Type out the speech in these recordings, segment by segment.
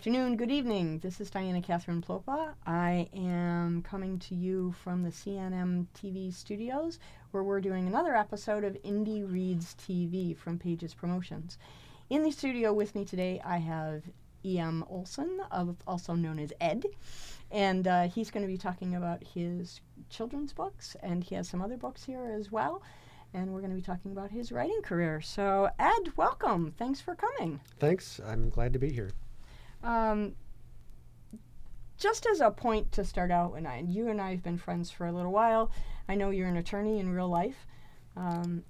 afternoon, good evening. This is Diana Catherine Plopa. I am coming to you from the CNM TV studios, where we're doing another episode of Indie Reads TV from Pages Promotions. In the studio with me today, I have E.M. Olson, also known as Ed, and he's going to be talking about his children's books, and he has some other books here as well, and we're going to be talking about his writing career. So, Ed, welcome. Thanks for coming. Thanks. I'm glad to be here. Just as a point to start out, you and I have been friends for a little while. I know you're an attorney in real life.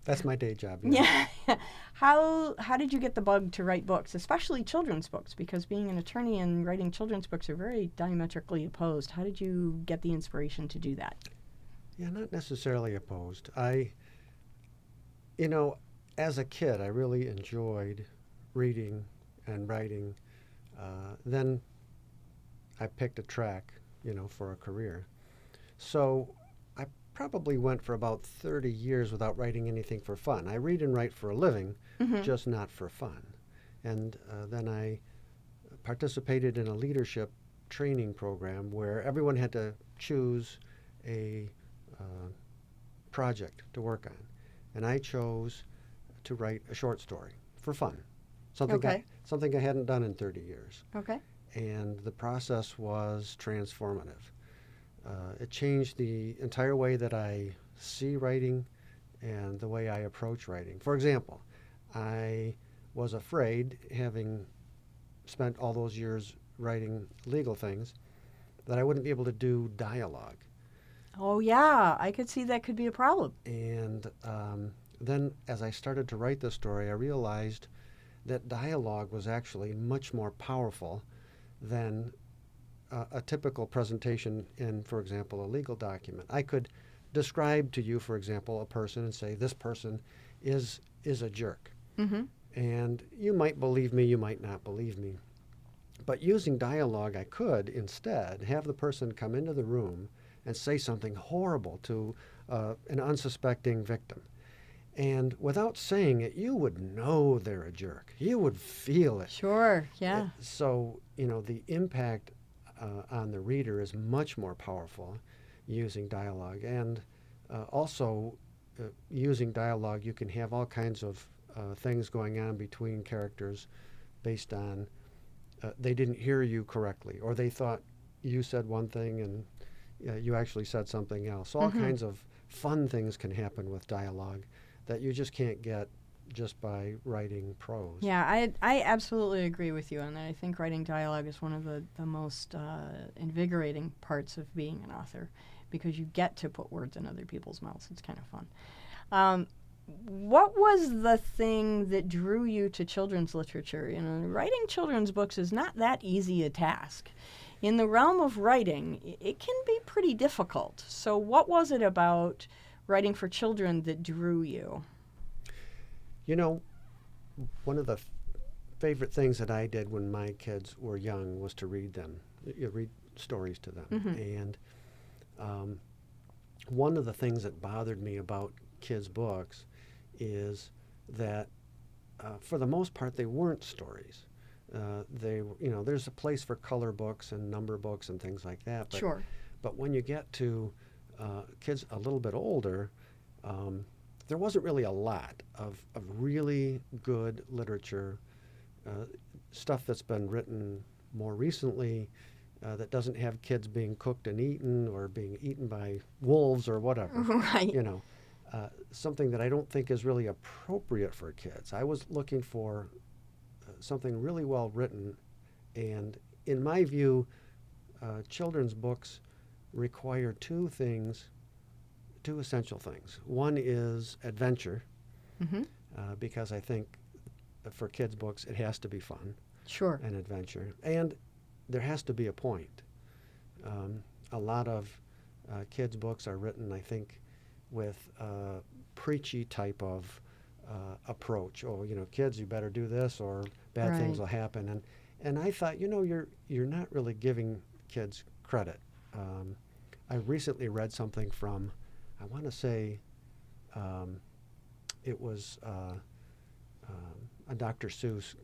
That's my day job. Yeah. How did you get the bug to write books, especially children's books? Because being an attorney and writing children's books are very diametrically opposed. How did you get the inspiration to do that? Yeah, not necessarily opposed. As a kid, I really enjoyed reading and writing. Then I picked a track, for a career. So I probably went for about 30 years without writing anything for fun. I read and write for a living, just not for fun. And then I participated in a leadership training program where everyone had to choose a project to work on. And I chose to write a short story for fun, something I hadn't done in 30 years. Okay. And the process was transformative. It changed the entire way that I see writing and the way I approach writing. For example, I was afraid, having spent all those years writing legal things, that I wouldn't be able to do dialogue. Oh, yeah. I could see that could be a problem. And then as I started to write this story, I realized that dialogue was actually much more powerful than a typical presentation in, for example, a legal document. I could describe to you, for example, a person and say, this person is a jerk. Mm-hmm. And you might believe me, you might not believe me. But using dialogue, I could instead have the person come into the room and say something horrible to an unsuspecting victim. And without saying it, you would know they're a jerk. You would feel it. Sure, yeah. So, the impact on the reader is much more powerful using dialogue. And also, using dialogue, you can have all kinds of things going on between characters based on they didn't hear you correctly, or they thought you said one thing and you actually said something else. So all kinds of fun things can happen with dialogue that you just can't get just by writing prose. Yeah, I absolutely agree with you on that. I think writing dialogue is one of the most invigorating parts of being an author, because you get to put words in other people's mouths. It's kind of fun. What was the thing that drew you to children's literature? Writing children's books is not that easy a task. In the realm of writing, it can be pretty difficult. So what was it about writing for children that drew you? One of the favorite things that I did when my kids were young was to read them, read stories to them. And one of the things that bothered me about kids' books is that, for the most part, they weren't stories. There's a place for color books and number books and things like that. But, Sure. But when you get to kids a little bit older, there wasn't really a lot of really good literature, stuff that's been written more recently that doesn't have kids being cooked and eaten or being eaten by wolves or whatever. Right. Something that I don't think is really appropriate for kids. I was looking for something really well written, and in my view, children's books require two essential things. One is adventure, because I think for kids' books it has to be fun. Sure. And adventure. And there has to be a point. A lot of kids' books are written, I think, with a preachy type of approach. Oh, kids, you better do this or bad things will happen. And I thought, you're not really giving kids credit. I recently read something from, I want to say, it was a Dr. Seuss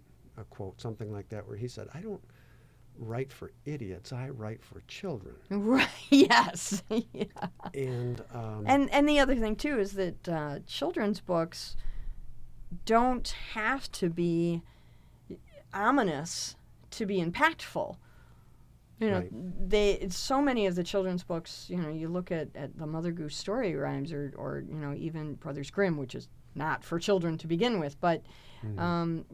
quote, something like that, where he said, I write for idiots. I write for children. Right. Yes. Yeah. And And the other thing too is that children's books don't have to be ominous to be impactful. You know, right. so many of the children's books, you know, you look at the Mother Goose story rhymes or you know, even Brothers Grimm, which is not for children to begin with, but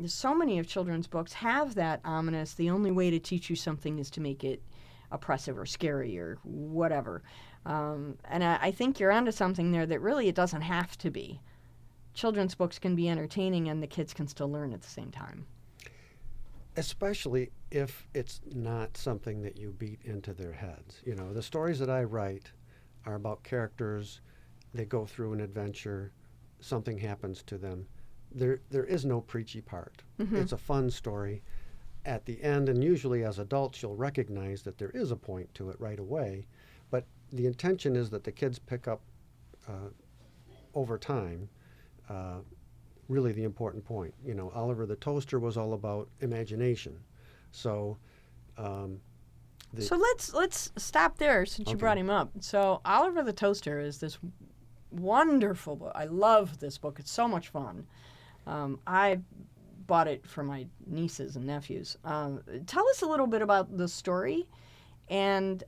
so many of children's books have that ominous, the only way to teach you something is to make it oppressive or scary or whatever. And I think you're onto something there that really it doesn't have to be. Children's books can be entertaining and the kids can still learn at the same time. Especially if it's not something that you beat into their heads. You know, the stories that I write are about characters. They go through an adventure. Something happens to them. There is no preachy part. It's a fun story. At the end, and usually as adults, you'll recognize that there is a point to it right away. But the intention is that the kids pick up over time really the important point. You know, Oliver the Toaster was all about imagination. So so let's stop there since you brought him up. So Oliver the Toaster is this wonderful book. I love this book. It's so much fun. I bought it for my nieces and nephews. Tell us a little bit about the story, and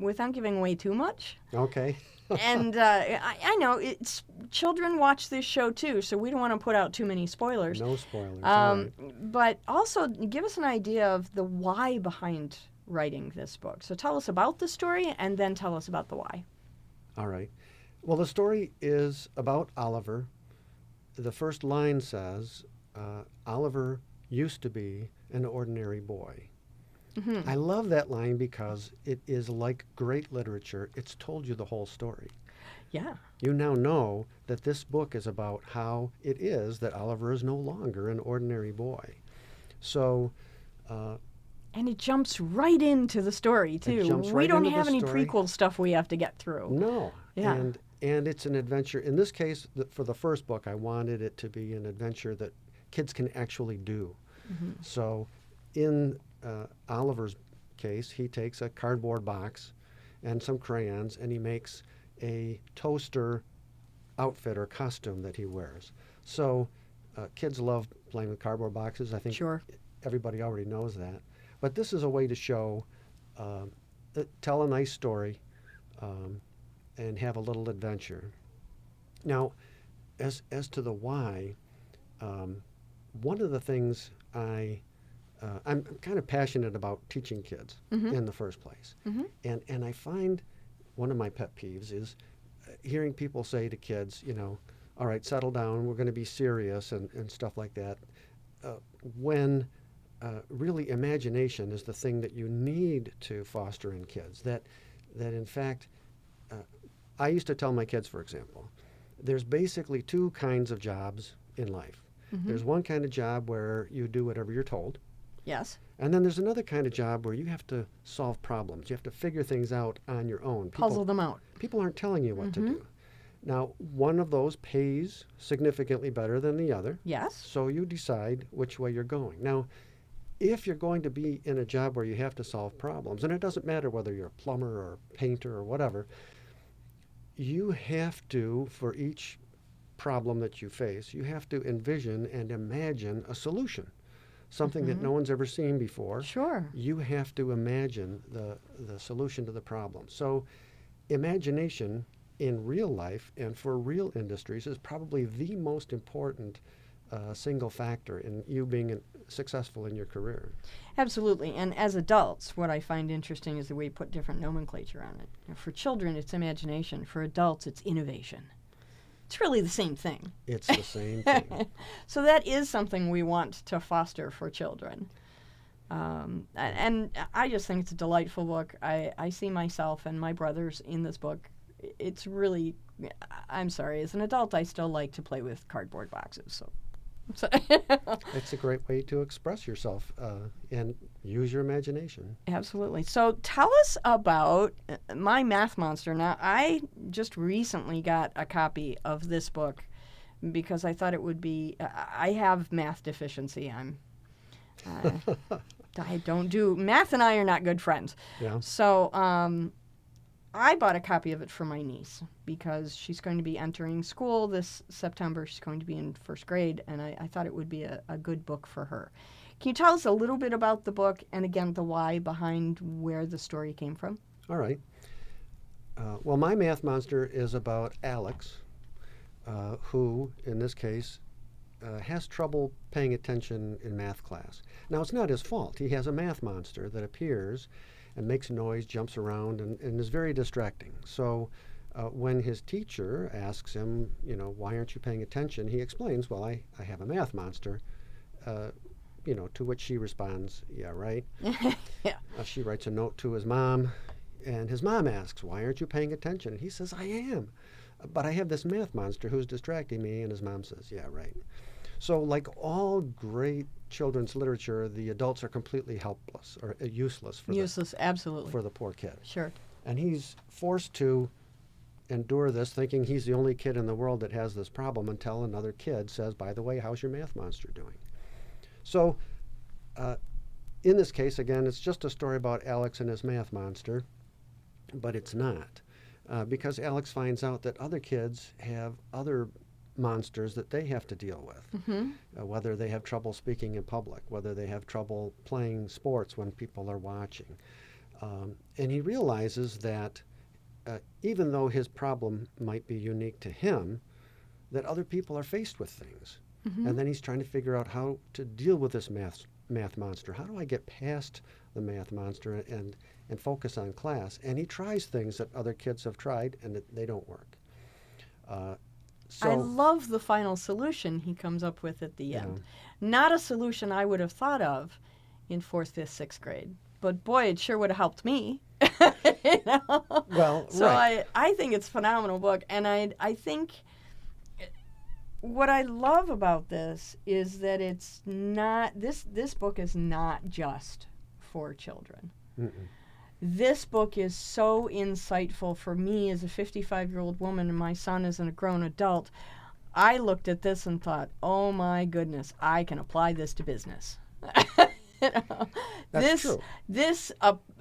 without giving away too much. Okay. And I know it's children watch this show too, so we don't want to put out too many spoilers. No spoilers. All right. But also give us an idea of the why behind writing this book. So tell us about the story, and then tell us about the why. All right. Well, the story is about Oliver. The first line says, Oliver used to be an ordinary boy. I love that line because it is like great literature. It's told you the whole story. Yeah. You now know that this book is about how it is that Oliver is no longer an ordinary boy. So... and it jumps right into the story, too. We don't have any prequel stuff we have to get through. No. Yeah. And it's an adventure. In this case, for the first book, I wanted it to be an adventure that kids can actually do. So in Oliver's case, he takes a cardboard box and some crayons, and he makes a toaster outfit or costume that he wears. So kids love playing with cardboard boxes. I think everybody already knows that. But this is a way to show, tell a nice story, and have a little adventure. Now, as to the why, one of the things I'm kind of passionate about teaching kids in the first place. And I find one of my pet peeves is hearing people say to kids, you know, all right, settle down, we're going to be serious and stuff like that, when really imagination is the thing that you need to foster in kids. That in fact, I used to tell my kids, for example, there's basically two kinds of jobs in life. There's one kind of job where you do whatever you're told. Yes. And then there's another kind of job where you have to solve problems. You have to figure things out on your own. Puzzle them out. People aren't telling you what to do. Now, one of those pays significantly better than the other. Yes. So you decide which way you're going. Now, if you're going to be in a job where you have to solve problems, and it doesn't matter whether you're a plumber or a painter or whatever, you have to, for each problem that you face, you have to envision and imagine a solution, something that no one's ever seen before. Sure. You have to imagine the solution to the problem. So imagination in real life and for real industries is probably the most important single factor in you being successful in your career. Absolutely. And as adults, what I find interesting is the way you put different nomenclature on it. You know, for children, it's imagination. For adults, it's innovation. It's really the same thing. It's the same thing. So that is something we want to foster for children. And I just think it's a delightful book. I see myself and my brothers in this book. It's really, I'm sorry, as an adult, I still like to play with cardboard boxes. So. It's a great way to express yourself and use your imagination. Absolutely. So tell us about My Math Monster. Now, I just recently got a copy of this book because I thought it would be, I have math deficiency. I don't do math, and I are not good friends. Yeah. So I bought a copy of it for my niece because she's going to be entering school this September. She's going to be in first grade, and I thought it would be a good book for her. Can you tell us a little bit about the book and, again, the why behind where the story came from? All right. Well, my math monster is about Alex, who, in this case, has trouble paying attention in math class. Now, it's not his fault. He has a math monster that appears and makes noise, jumps around, and is very distracting. So when his teacher asks him, why aren't you paying attention? He explains, well, I have a math monster, to which she responds, yeah, right. Yeah. She writes a note to his mom, and his mom asks, why aren't you paying attention? And he says, I am. But I have this math monster who's distracting me, and his mom says, yeah, right. So like all great children's literature, the adults are completely helpless or useless Absolutely. for the poor kid. Sure. And he's forced to endure this, thinking he's the only kid in the world that has this problem, until another kid says, by the way, how's your math monster doing? So in this case, again, it's just a story about Alex and his math monster, but it's not. Because Alex finds out that other kids have other monsters that they have to deal with, whether they have trouble speaking in public, whether they have trouble playing sports when people are watching. And he realizes that even though his problem might be unique to him, that other people are faced with things. And then he's trying to figure out how to deal with this math monster. How do I get past the math monster and focus on class? And he tries things that other kids have tried, and they don't work. I love the final solution he comes up with at the end. Not a solution I would have thought of in 4th, 5th, 6th grade. But boy, it sure would have helped me. Well, so right. I think it's a phenomenal book. And I think what I love about this is that it's not, this book is not just for children. Mm-mm. This book is so insightful for me as a 55-year-old woman, and my son is a grown adult. I looked at this and thought, oh my goodness, I can apply this to business. That's true.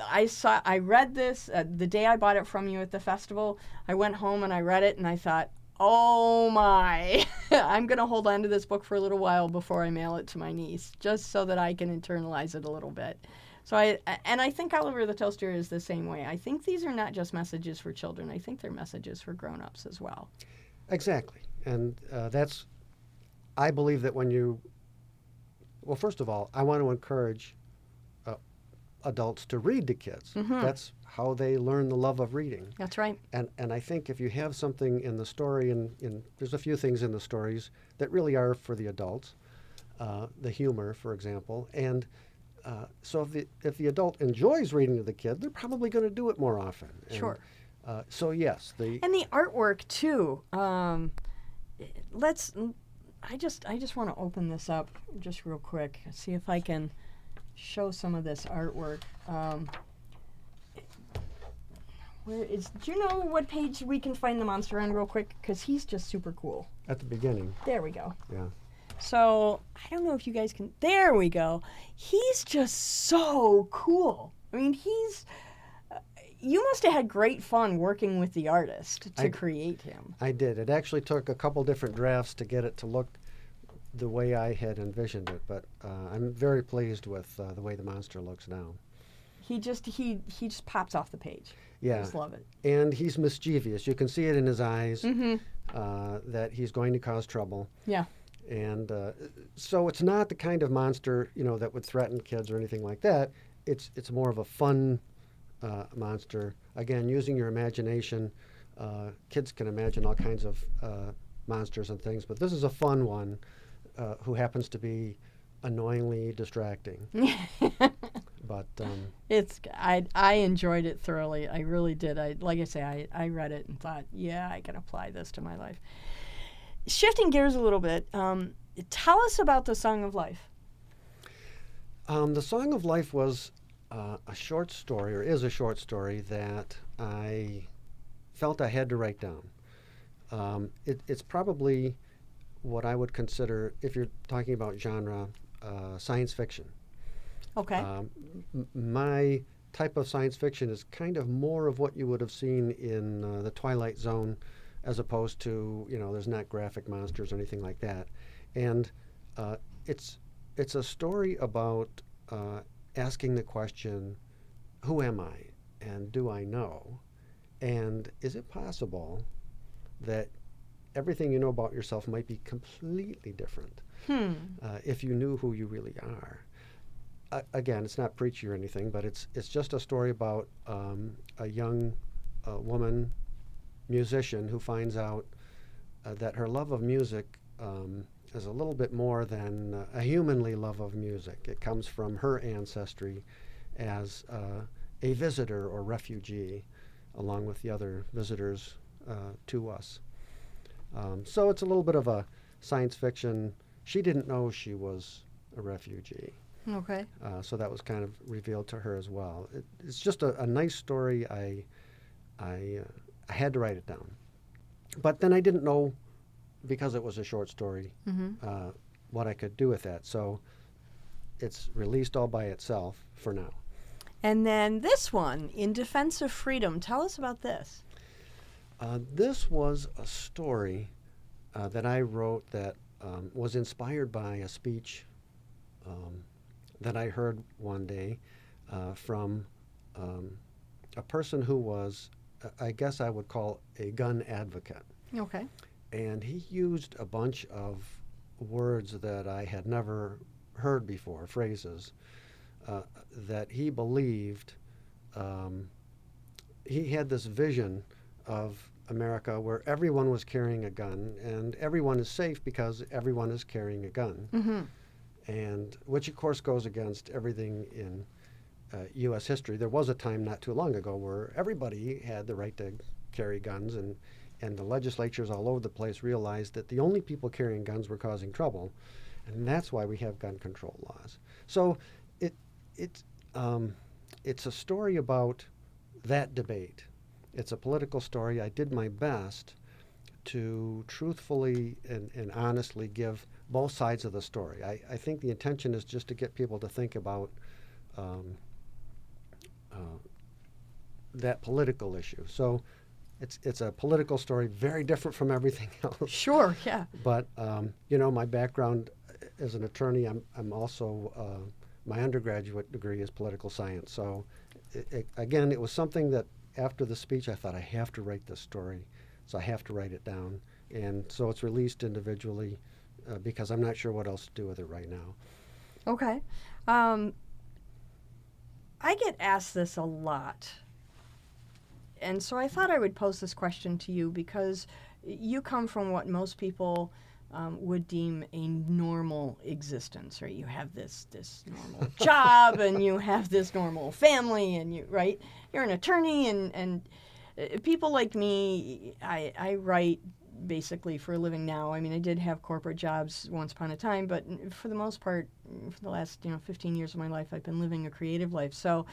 I read this the day I bought it from you at the festival. I went home and I read it, and I thought, oh my, I'm going to hold on to this book for a little while before I mail it to my niece, just so that I can internalize it a little bit. So I think Oliver the Toaster is the same way. I think these are not just messages for children. I think they're messages for grown-ups as well. Exactly. And I believe that well, first of all, I want to encourage adults to read to kids. That's how they learn the love of reading. That's right. And I think if you have something in the story, and there's a few things in the stories that really are for the adults, the humor, for example, and so if the adult enjoys reading to the kid, they're probably going to do it more often. And, Sure. So yes, and the artwork too. I just want to open this up just real quick. See if I can show some of this artwork. Do you know what page we can find the monster on real quick? Because he's just super cool. At the beginning. There we go. Yeah. So, I don't know if you guys can... There we go. He's just so cool. I mean, you must have had great fun working with the artist to create him. I did. It actually took a couple different drafts to get it to look the way I had envisioned it, but I'm very pleased with the way the monster looks now. He just pops off the page. Yeah. I just love it. And he's mischievous. You can see it in his eyes that he's going to cause trouble. Yeah. And so it's not the kind of monster, that would threaten kids or anything like that. It's more of a fun monster. Again, using your imagination, kids can imagine all kinds of monsters and things, but this is a fun one who happens to be annoyingly distracting. But I enjoyed it thoroughly. I really did. Like I say, I read it and thought, yeah, I can apply this to my life. Shifting gears a little bit, tell us about the Song of Life. The Song of Life was a short story, or is a short story, that I felt I had to write down. It's probably what I would consider, if you're talking about genre, science fiction. Okay. My type of science fiction is kind of more of what you would have seen in the Twilight Zone, as opposed to, there's not graphic monsters or anything like that. And uh, it's it's a story about asking the question, who am I, and do I know, and is it possible that everything you know about yourself might be completely different if you knew who you really are. Again, it's not preachy or anything, but it's just a story about a young woman musician who finds out that her love of music is a little bit more than a humanly love of music. It comes from her ancestry as a visitor or refugee, along with the other visitors to us. So it's a little bit of a science fiction. She didn't know she was a refugee. Okay. So that was kind of revealed to her as well. It's just a nice story. I had to write it down. But then I didn't know, because it was a short story, what I could do with that. So it's released all by itself for now. And then this one, In Defense of Freedom. Tell us about this. This was a story that I wrote that was inspired by a speech that I heard one day from a person who was, I guess I would call, a gun advocate. Okay. And he used a bunch of words that I had never heard before, phrases that he believed. He had this vision of America where everyone was carrying a gun, and everyone is safe because everyone is carrying a gun. And which, of course, goes against everything in U.S. history. There was a time not too long ago where everybody had the right to carry guns, and the legislatures all over the place realized that the only people carrying guns were causing trouble, and that's why we have gun control laws. So it's a story about that debate. It's a political story. I did my best to truthfully and honestly give both sides of the story. I think the intention is just to get people to think about that political issue. So it's a political story, very different from everything else. Sure, yeah. But my background as an attorney, I'm also my undergraduate degree is political science. So again, it was something that after the speech I thought, I have to write this story, so I have to write it down. And so it's released individually because I'm not sure what else to do with it right now. Okay. I get asked this a lot. And so I thought I would pose this question to you because you come from what most people would deem a normal existence, right? You have this normal job, and you have this normal family, and you're an attorney, and people like me, I write basically for a living now. I mean, I did have corporate jobs once upon a time, but for the most part, for the last 15 years of my life, I've been living a creative life. So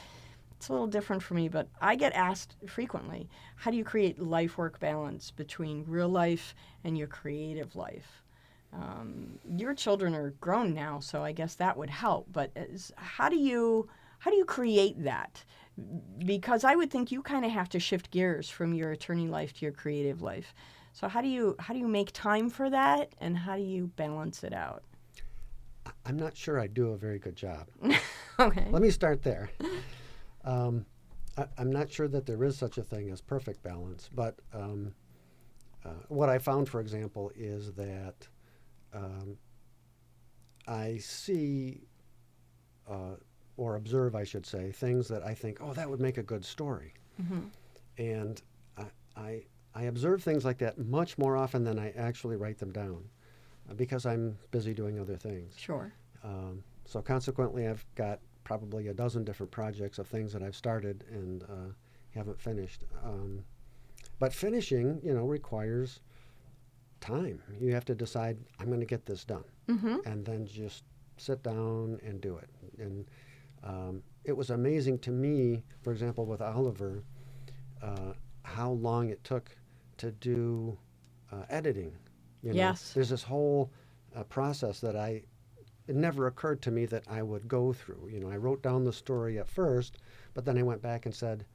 it's a little different for me, but I get asked frequently, how do you create life-work balance between real life and your creative life? Your children are grown now, so I guess that would help. But how do you create that? Because I would think you kind of have to shift gears from your attorney life to your creative life. So how do you make time for that, and how do you balance it out? I'm not sure I do a very good job. Okay. Let me start there. I'm not sure that there is such a thing as perfect balance, but what I found, for example, is that I see or observe, I should say, things that I think, oh, that would make a good story. And I observe things like that much more often than I actually write them down because I'm busy doing other things. Sure. So consequently, I've got probably a dozen different projects of things that I've started and haven't finished. But finishing, requires time. You have to decide, I'm going to get this done. And then just sit down and do it. And it was amazing to me, for example, with Oliver, how long it took to do editing. Yes. There's this whole process that I it never occurred to me that I would go through. You know, I wrote down the story at first, but then I went back and said,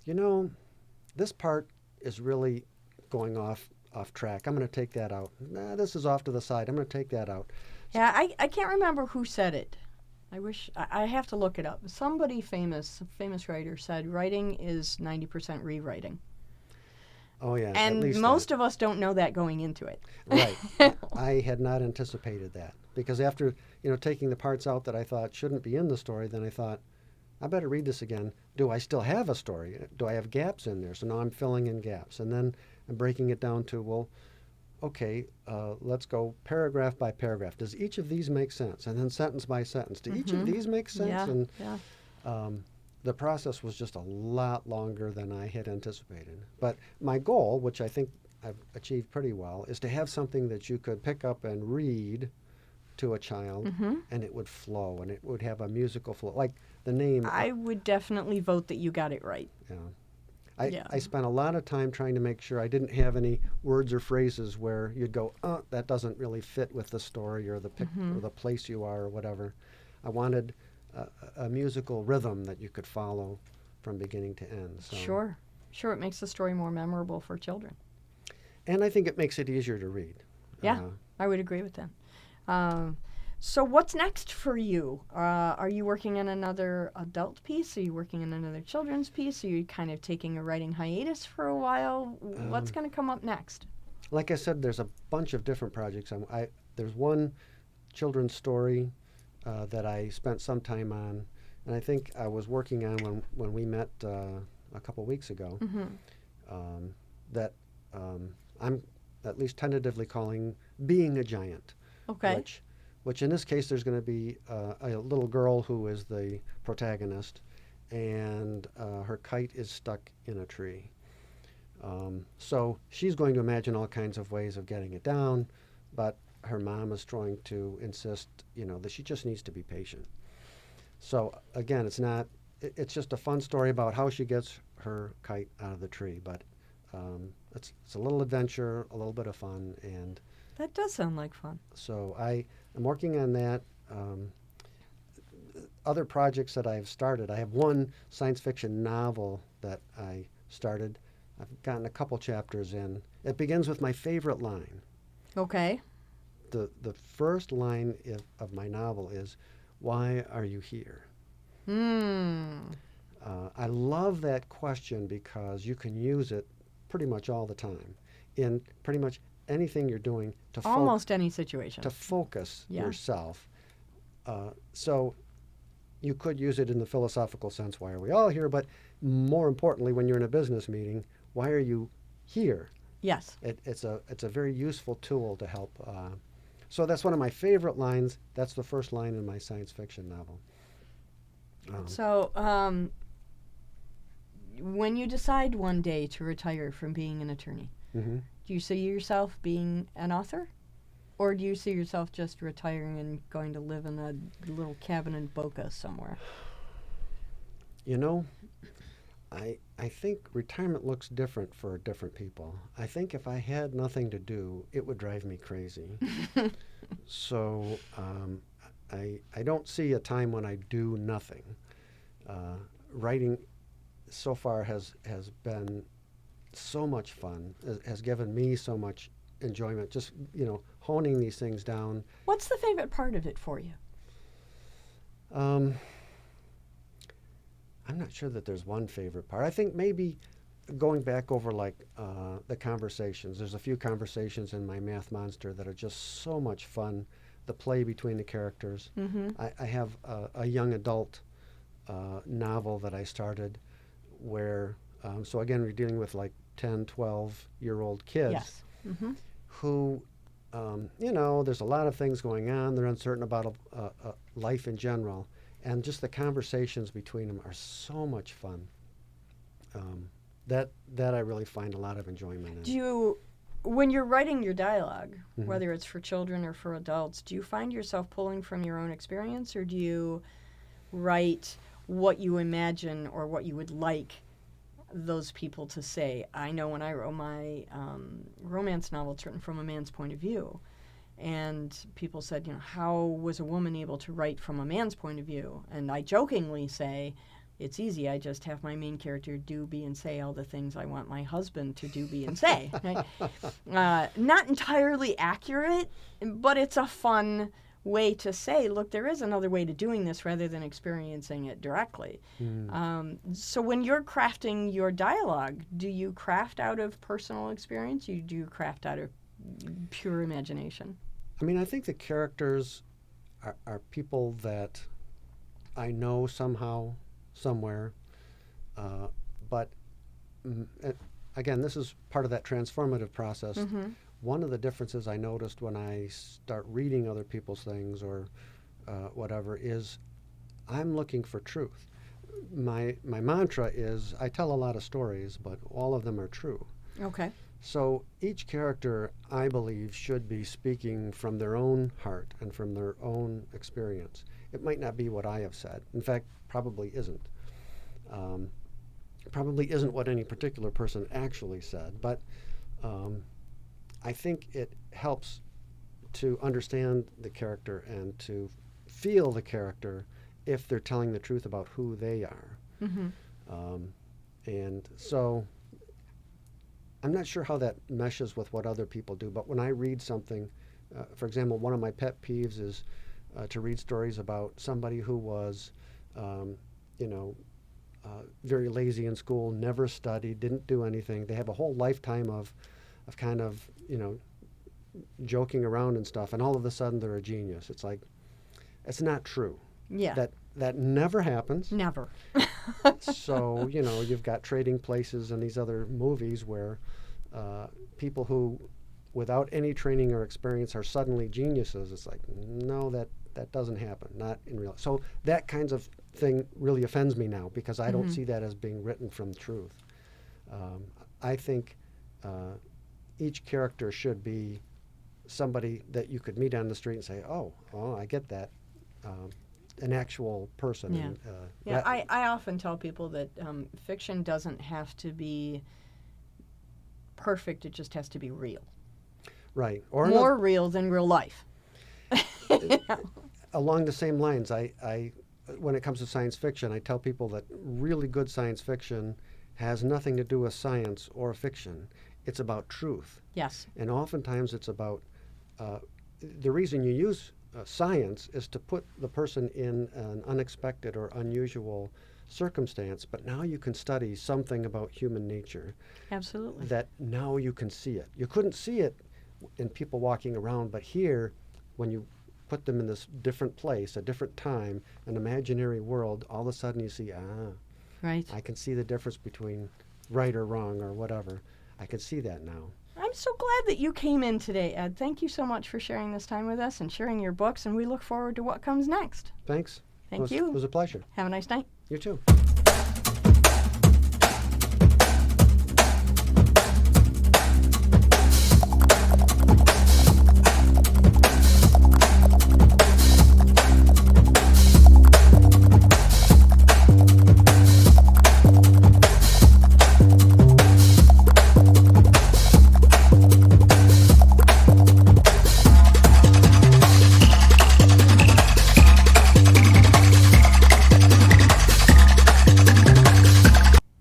you know, this part is really going off track. I'm going to take that out. Nah, this is off to the side. I'm going to take that out. Yeah, I can't remember who said it. I wish I have to look it up. Somebody famous writer said writing is 90% rewriting. Oh yeah, at And least most that. of us don't know that going into it. Right. I had not anticipated that because after, you know, taking the parts out that I thought shouldn't be in the story, then I thought, I better read this again. Do I still have a story? Do I have gaps in there? So now I'm filling in gaps. And then I'm breaking it down to, well, okay, let's go paragraph by paragraph. Does each of these make sense? And then sentence by sentence. Do each of these make sense? Yeah, And yeah. the process was just a lot longer than I had anticipated. But my goal, which I think I've achieved pretty well, is to have something that you could pick up and read to a child and it would flow and it would have a musical flow. Like the name. I would definitely vote that you got it right. Yeah. Yeah. I spent a lot of time trying to make sure I didn't have any words or phrases where you'd go, oh, that doesn't really fit with the story or the or the place you are or whatever. I wanted a musical rhythm that you could follow from beginning to end. So. Sure. Sure, it makes the story more memorable for children. And I think it makes it easier to read. Yeah, I would agree with that. So what's next for you? Are you working on another adult piece? Are you working on another children's piece? Are you kind of taking a writing hiatus for a while? What's going to come up next? Like I said, there's a bunch of different projects. There's one children's story that I spent some time on, and I think I was working on when we met a couple weeks ago, that I'm at least tentatively calling Being a Giant. Okay. Which in this case, there's going to be a little girl who is the protagonist, and her kite is stuck in a tree. So she's going to imagine all kinds of ways of getting it down, but her mom is trying to insist, you know, that she just needs to be patient. So again, it's just a fun story about how she gets her kite out of the tree, but it's a little adventure, a little bit of fun, and That does sound like fun. so I'm working on that. Other projects that I've started, I have one science fiction novel that I started. I've gotten a couple chapters in. It begins with my favorite line. Okay. The first line of my novel is, "Why are you here?" I love that question because you can use it pretty much all the time in pretty much anything you're doing to Almost any situation. to focus Yeah. yourself. So you could use it in the philosophical sense, why are we all here? But more importantly, when you're in a business meeting, why are you here? Yes. It's a very useful tool to help. So that's one of my favorite lines. That's the first line in my science fiction novel. So, when you decide one day to retire from being an attorney, Mm-hmm. do you see yourself being an author? Or do you see yourself just retiring and going to live in a little cabin in Boca somewhere? You know, I think retirement looks different for different people. I think if I had nothing to do, it would drive me crazy. So I don't see a time when I do nothing. Writing so far has been so much fun, has given me so much enjoyment, just, you know, honing these things down. What's the favorite part of it for you? I'm not sure that there's one favorite part. I think maybe going back over like the conversations. There's a few conversations in my Math Monster that are just so much fun. The play between the characters. Mm-hmm. I have a young adult novel that I started where, so again, we're dealing with like 10, 12-year-old kids Yes. Mm-hmm. who, you know, there's a lot of things going on. They're uncertain about life in general. And just the conversations between them are so much fun. That I really find a lot of enjoyment in. Do you, when you're writing your dialogue, Mhm. whether it's for children or for adults, do you find yourself pulling from your own experience, or do you write what you imagine or what you would like those people to say? I know when I wrote my romance novel, it's written from a man's point of view. And people said, how was a woman able to write from a man's point of view? And I jokingly say, it's easy. I just have my main character do, be, and say all the things I want my husband to do, be, and say. Right? Not entirely accurate, but it's a fun way to say, look, there is another way to doing this rather than experiencing it directly. So when you're crafting your dialogue, do you craft out of personal experience? Do you craft out of pure imagination? I mean, I think the characters are people that I know somehow, somewhere, but again, this is part of that transformative process. One of the differences I noticed when I start reading other people's things or whatever is I'm looking for truth. My mantra is I tell a lot of stories, but all of them are true. Okay. So each character, I believe, should be speaking from their own heart and from their own experience. It might not be what I have said. In fact, probably isn't. Probably isn't what any particular person actually said, but I think it helps to understand the character and to feel the character if they're telling the truth about who they are. And so I'm not sure how that meshes with what other people do, but when I read something, for example, one of my pet peeves is to read stories about somebody who was, very lazy in school, never studied, didn't do anything. They have a whole lifetime of kind of, joking around and stuff, and all of a sudden they're a genius. It's like, it's not true. Yeah. That never happens. Never. So, you've got Trading Places and these other movies where people who, without any training or experience, are suddenly geniuses. It's like, no, that doesn't happen, not in real. So that kinds of thing really offends me now because I don't see that as being written from truth. I think each character should be somebody that you could meet on the street and say, oh, I get that. An actual person. Yeah. And, I often tell people that fiction doesn't have to be perfect. It just has to be real. Right. Or more real than real life. Along the same lines, I when it comes to science fiction, I tell people that really good science fiction has nothing to do with science or fiction. It's about truth. Yes. And oftentimes it's about the reason you use science is to put the person in an unexpected or unusual circumstance, but now you can study something about human nature. Absolutely. That now you can see it. You couldn't see it in people walking around, but here, when you put them in this different place, a different time, an imaginary world, all of a sudden you see, right. I can see the difference between right or wrong or whatever. I can see that now. I'm so glad that you came in today, Ed. Thank you so much for sharing this time with us and sharing your books, and we look forward to what comes next. Thank you. It was a pleasure. Have a nice night. You too.